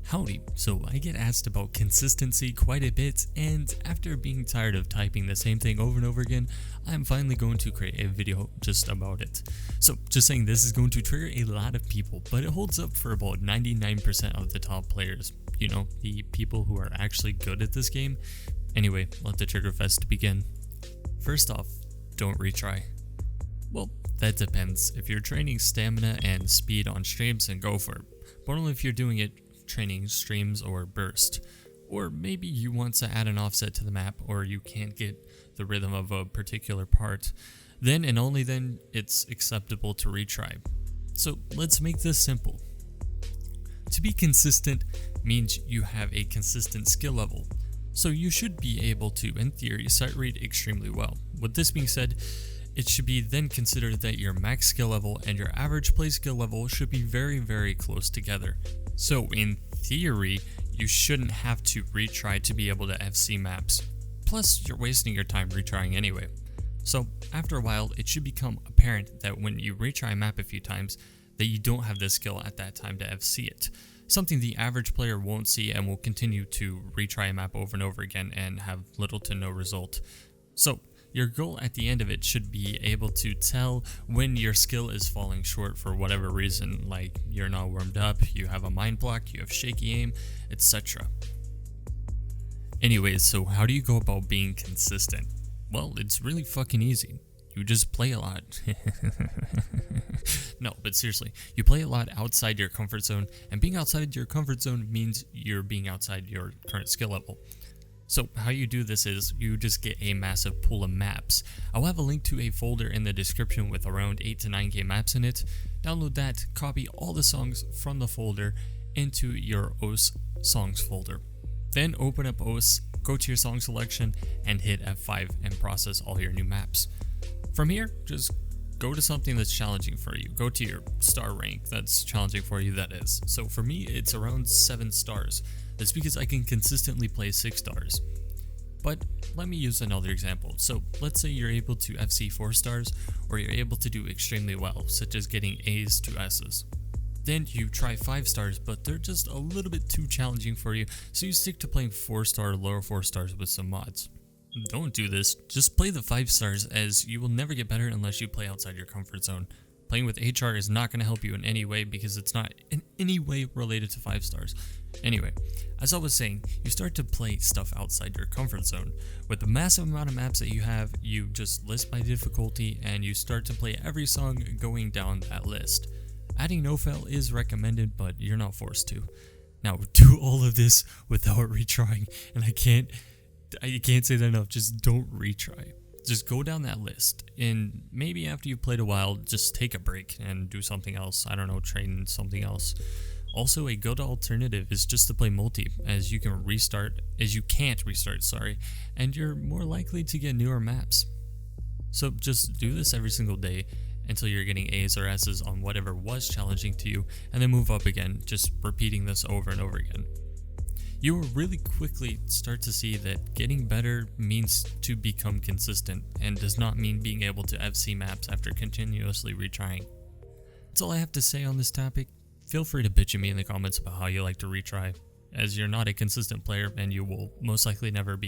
Howdy, so I get asked about consistency quite a bit, and after being tired of typing the same thing over and over again, I'm finally going to create a video just about it. So just saying, this is going to trigger a lot of people, but it holds up for about 99% of the top players. You know, the people who are actually good at this game. Anyway, let the trigger fest begin. First off, don't retry. Well, that depends. If you're training stamina and speed on streams, then go for it. But only if you're doing it training streams or burst. Or maybe you want to add an offset to the map, or you can't get the rhythm of a particular part. Then and only then it's acceptable to retry. So let's make this simple. To be consistent means you have a consistent skill level. So you should be able to, in theory, sight read extremely well. With this being said, it should be then considered that your max skill level and your average play skill level should be very, very close together. So in theory, you shouldn't have to retry to be able to FC maps. Plus, you're wasting your time retrying anyway. So after a while, it should become apparent that when you retry a map a few times, that you don't have the skill at that time to FC it. Something the average player won't see and will continue to retry a map over and over again and have little to no result. So your goal at the end of it should be able to tell when your skill is falling short for whatever reason, like you're not warmed up, you have a mind block, you have shaky aim, etc. Anyways, so how do you go about being consistent? Well, it's really fucking easy. You just play a lot. No, but seriously, you play a lot outside your comfort zone, and being outside your comfort zone means you're being outside your current skill level. So how you do this is you just get a massive pool of maps. I'll have a link to a folder in the description with around 8 to 9k maps in it. Download that, copy all the songs from the folder into your OS songs folder. Then open up OS, go to your song selection, and hit F5 and process all your new maps. From here, just go to something that's challenging for you. Go to your star rank that's challenging for you, that is. So for me, it's around 7 stars. That's because I can consistently play 6 stars. But let me use another example. So let's say you're able to FC 4 stars, or you're able to do extremely well, such as getting A's to S's. Then you try 5 stars, but they're just a little bit too challenging for you, so you stick to playing 4 star, lower 4 stars with some mods. Don't do this, just play the 5 stars, as you will never get better unless you play outside your comfort zone. Playing with HR is not going to help you in any way because it's not in any way related to 5 stars. Anyway, as I was saying, you start to play stuff outside your comfort zone. With the massive amount of maps that you have, you just list by difficulty and you start to play every song going down that list. Adding no-fail is recommended, but you're not forced to. Now, do all of this without retrying, and I can't say that enough, just don't retry. Just go down that list, and maybe after you've played a while, just take a break and do something else. I don't know, train something else. Also, a good alternative is just to play multi, as you can't restart, and you're more likely to get newer maps. So just do this every single day until you're getting A's or S's on whatever was challenging to you, and then move up again, just repeating this over and over again. You will really quickly start to see that getting better means to become consistent and does not mean being able to FC maps after continuously retrying. That's all I have to say on this topic. Feel free to bitch at me in the comments about how you like to retry, as you're not a consistent player and you will most likely never be.